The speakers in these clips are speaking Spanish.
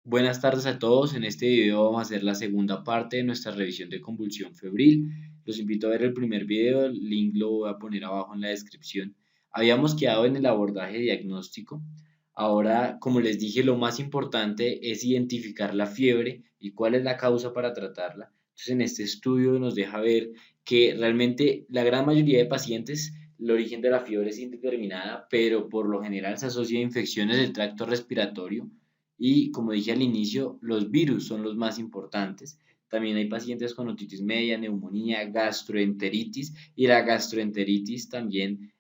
Buenas tardes a todos. En este video vamos a hacer la segunda parte de nuestra revisión de convulsión febril. Los invito a ver el primer video, el link lo voy a poner abajo en la descripción. Habíamos quedado en el abordaje diagnóstico. Ahora, como les dije, lo más importante es identificar la fiebre y cuál es la causa para tratarla. Entonces, en este estudio nos deja ver que realmente la gran mayoría de pacientes, el origen de la fiebre es indeterminada, pero por lo general se asocia a infecciones del tracto respiratorio y como dije al inicio, los virus son los más importantes. También hay pacientes con otitis media, neumonía, gastroenteritis y la gastroenteritis también,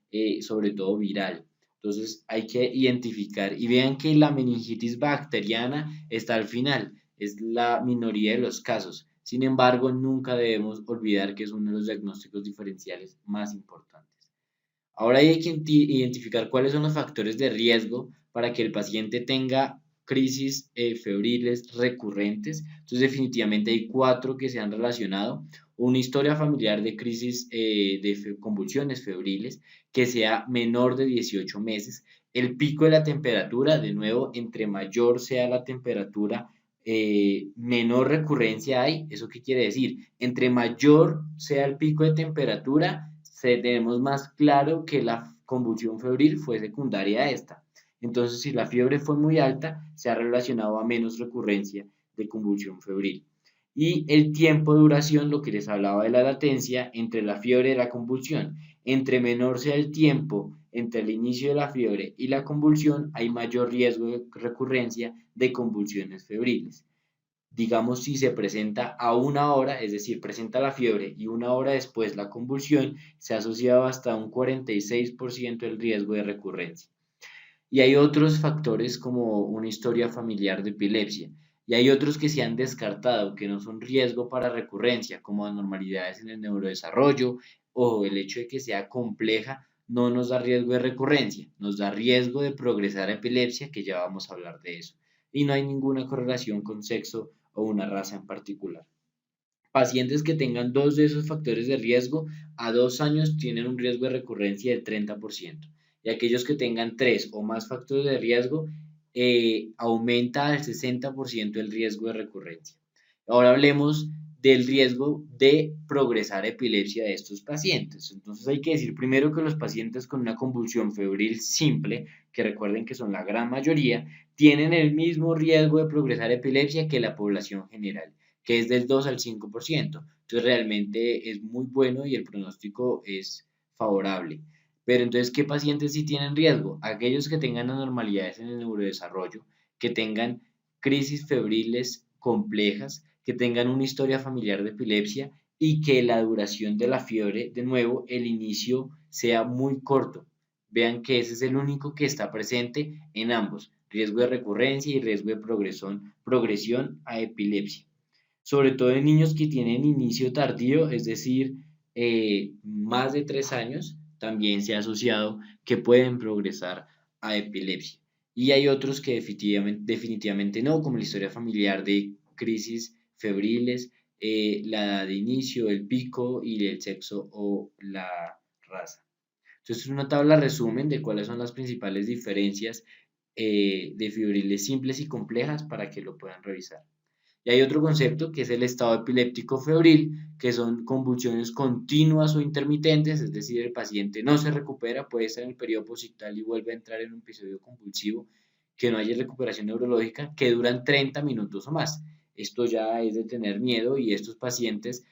sobre todo viral. Entonces hay que identificar y vean que la meningitis bacteriana está al final, es la minoría de los casos. Sin embargo, nunca debemos olvidar que es uno de los diagnósticos diferenciales más importantes. Ahora hay que identificar cuáles son los factores de riesgo para que el paciente tenga crisis febriles recurrentes. Entonces, definitivamente hay cuatro que se han relacionado. Una historia familiar de crisis de convulsiones febriles que sea menor de 18 meses. El pico de la temperatura, de nuevo, entre mayor sea la temperatura, menor recurrencia hay. ¿Eso qué quiere decir? Entre mayor sea el pico de temperatura, tenemos más claro que la convulsión febril fue secundaria a esta. Entonces, si la fiebre fue muy alta, se ha relacionado a menos recurrencia de convulsión febril. Y el tiempo de duración, lo que les hablaba de la latencia entre la fiebre y la convulsión. Entre menor sea el tiempo entre el inicio de la fiebre y la convulsión, hay mayor riesgo de recurrencia de convulsiones febriles. Digamos, si se presenta a una hora, es decir, presenta la fiebre y una hora después la convulsión, se ha asociado hasta un 46% el riesgo de recurrencia. Y hay otros factores como una historia familiar de epilepsia. Y hay otros que se han descartado, que no son riesgo para recurrencia, como anormalidades en el neurodesarrollo o el hecho de que sea compleja, no nos da riesgo de recurrencia, nos da riesgo de progresar a epilepsia, que ya vamos a hablar de eso. Y no hay ninguna correlación con sexo o una raza en particular. Pacientes que tengan dos de esos factores de riesgo a 2 años tienen un riesgo de recurrencia del 30%. Y aquellos que tengan tres o más factores de riesgo aumenta al 60% el riesgo de recurrencia. Ahora hablemos del riesgo de progresar a epilepsia de estos pacientes. Entonces hay que decir primero que los pacientes con una convulsión febril simple, que recuerden que son la gran mayoría, tienen el mismo riesgo de progresar a epilepsia que la población general, que es del 2 al 5%. Entonces realmente es muy bueno y el pronóstico es favorable. Pero entonces, ¿qué pacientes sí tienen riesgo? Aquellos que tengan anormalidades en el neurodesarrollo, que tengan crisis febriles complejas, que tengan una historia familiar de epilepsia y que la duración de la fiebre, de nuevo, el inicio sea muy corto. Vean que ese es el único que está presente en ambos, riesgo de recurrencia y riesgo de progresión a epilepsia, sobre todo en niños que tienen inicio tardío, es decir, más de 3 años, también se ha asociado que pueden progresar a epilepsia. Y hay otros que definitivamente no, como la historia familiar de crisis febriles, la edad de inicio, el pico y el sexo o la raza. Entonces, es una tabla resumen de cuáles son las principales diferencias de fibriles simples y complejas para que lo puedan revisar. Y hay otro concepto que es el estado epiléptico febril, que son convulsiones continuas o intermitentes, es decir, el paciente no se recupera, puede estar en el periodo posictal y vuelve a entrar en un episodio convulsivo, que no haya recuperación neurológica, que duran 30 minutos o más. Esto ya es de tener miedo y estos pacientes,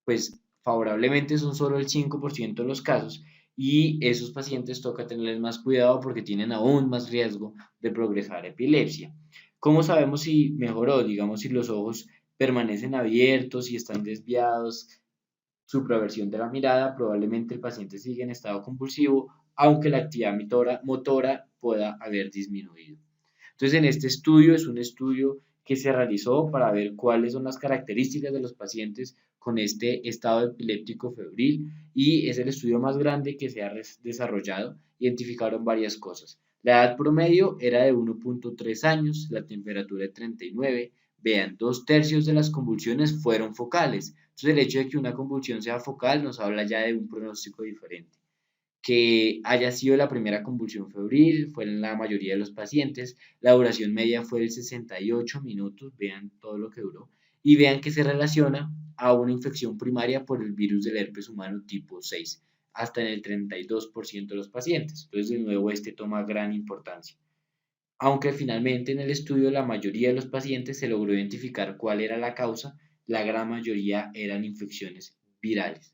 pues favorablemente son solo el 5% de los casos y esos pacientes toca tenerles más cuidado porque tienen aún más riesgo de progresar a epilepsia. ¿Cómo sabemos si mejoró? Digamos, si los ojos permanecen abiertos y están desviados, supraversión de la mirada, probablemente el paciente sigue en estado convulsivo, aunque la actividad motora pueda haber disminuido. Entonces, en este estudio es un estudio que se realizó para ver cuáles son las características de los pacientes con este estado epiléptico febril y es el estudio más grande que se ha desarrollado. Identificaron varias cosas. La edad promedio era de 1.3 años, la temperatura de 39. Vean, 2/3 de las convulsiones fueron focales. Entonces, el hecho de que una convulsión sea focal nos habla ya de un pronóstico diferente. que haya sido la primera convulsión febril, fue en la mayoría de los pacientes, la duración media fue de 68 minutos, vean todo lo que duró, y vean que se relaciona a una infección primaria por el virus del herpes humano tipo 6, hasta en el 32% de los pacientes. Entonces, de nuevo, este toma gran importancia. Aunque finalmente en el estudio la mayoría de los pacientes se logró identificar cuál era la causa, la gran mayoría eran infecciones virales.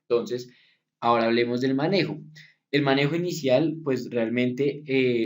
Entonces, ahora hablemos del manejo. El manejo inicial, pues realmente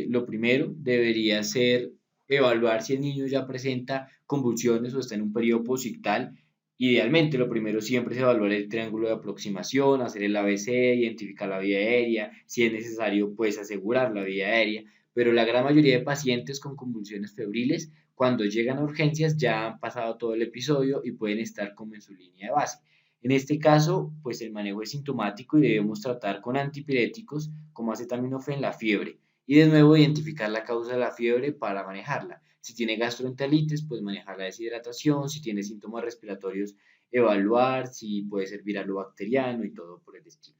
lo primero debería ser evaluar si el niño ya presenta convulsiones o está en un periodo posictal. Idealmente, lo primero siempre es evaluar el triángulo de aproximación, hacer el ABC, identificar la vía aérea, si es necesario, pues asegurar la vía aérea. Pero la gran mayoría de pacientes con convulsiones febriles, cuando llegan a urgencias, ya han pasado todo el episodio y pueden estar como en su línea de base. En este caso, pues el manejo es sintomático y debemos tratar con antipiréticos como acetaminofén la fiebre y de nuevo identificar la causa de la fiebre para manejarla. Si tiene gastroenteritis, pues manejar la deshidratación, si tiene síntomas respiratorios, evaluar si puede ser viral o bacteriano y todo por el estilo.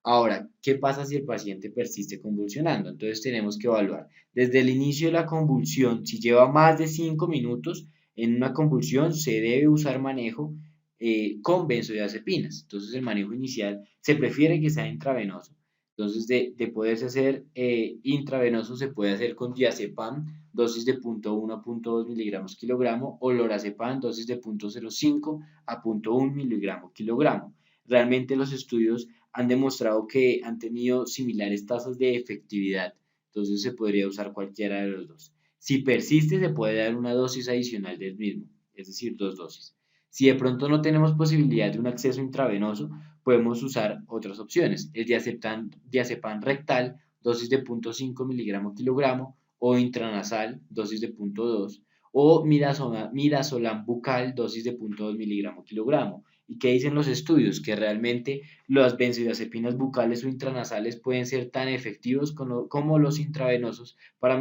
Ahora, ¿qué pasa si el paciente persiste convulsionando? Entonces tenemos que evaluar desde el inicio de la convulsión, si lleva más de 5 minutos en una convulsión, se debe usar manejo con benzodiazepinas. Entonces el manejo inicial se prefiere que sea intravenoso. Entonces de poderse hacer intravenoso se puede hacer con diazepam, dosis de 0.1 a 0.2 miligramos kilogramo, o lorazepam, dosis de 0.05 a 0.1 miligramo kilogramo. Realmente los estudios han demostrado que han tenido similares tasas de efectividad, entonces se podría usar cualquiera de los dos. Si persiste, se puede dar una dosis adicional del mismo, es decir, 2 dosis. Si de pronto no tenemos posibilidad de un acceso intravenoso, podemos usar otras opciones. El diazepam rectal, dosis de 0.5 miligramo kilogramo, o intranasal, dosis de 0.2, o midazolam bucal, dosis de 0.2 miligramo kilogramo. ¿Y qué dicen los estudios? Que realmente las benzodiazepinas bucales o intranasales pueden ser tan efectivos como los intravenosos para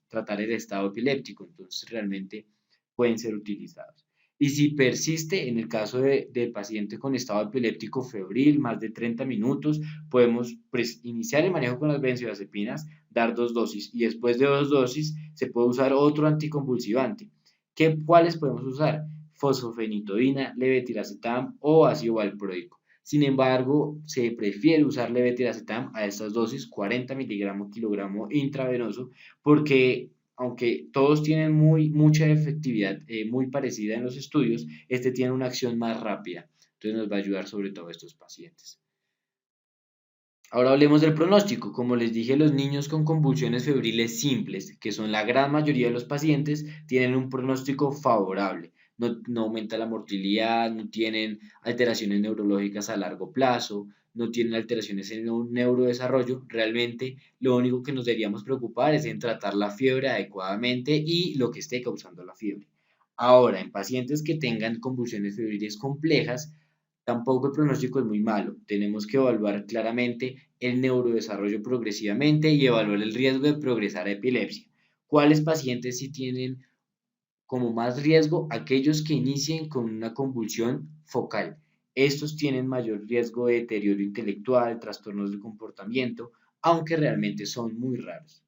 tratar el estado epiléptico. Entonces, realmente pueden ser utilizados. Y si persiste, en el caso del paciente con estado epiléptico febril, más de 30 minutos, podemos iniciar el manejo con las benzodiazepinas, dar 2 dosis y después de 2 dosis se puede usar otro anticonvulsivante. ¿Cuáles podemos usar? Fosfenitoína, levetiracetam o ácido valproico. Sin embargo, se prefiere usar levetiracetam a estas dosis 40 miligramos kilogramo intravenoso porque aunque todos tienen mucha efectividad muy parecida en los estudios, este tiene una acción más rápida. Entonces nos va a ayudar sobre todo a estos pacientes. Ahora hablemos del pronóstico. Como les dije, los niños con convulsiones febriles simples, que son la gran mayoría de los pacientes, tienen un pronóstico favorable. No aumenta la mortalidad, no tienen alteraciones neurológicas a largo plazo, no tienen alteraciones en un neurodesarrollo. Realmente lo único que nos deberíamos preocupar es en tratar la fiebre adecuadamente y lo que esté causando la fiebre. Ahora, en pacientes que tengan convulsiones febriles complejas, tampoco el pronóstico es muy malo. Tenemos que evaluar claramente el neurodesarrollo progresivamente y evaluar el riesgo de progresar a epilepsia. ¿Cuáles pacientes sí tienen como más riesgo? Aquellos que inicien con una convulsión focal. Estos tienen mayor riesgo de deterioro intelectual, trastornos de comportamiento, aunque realmente son muy raros.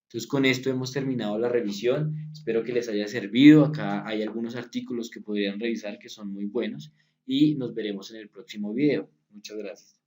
Entonces con esto hemos terminado la revisión. Espero que les haya servido. Acá hay algunos artículos que podrían revisar que son muy buenos y nos veremos en el próximo video. Muchas gracias.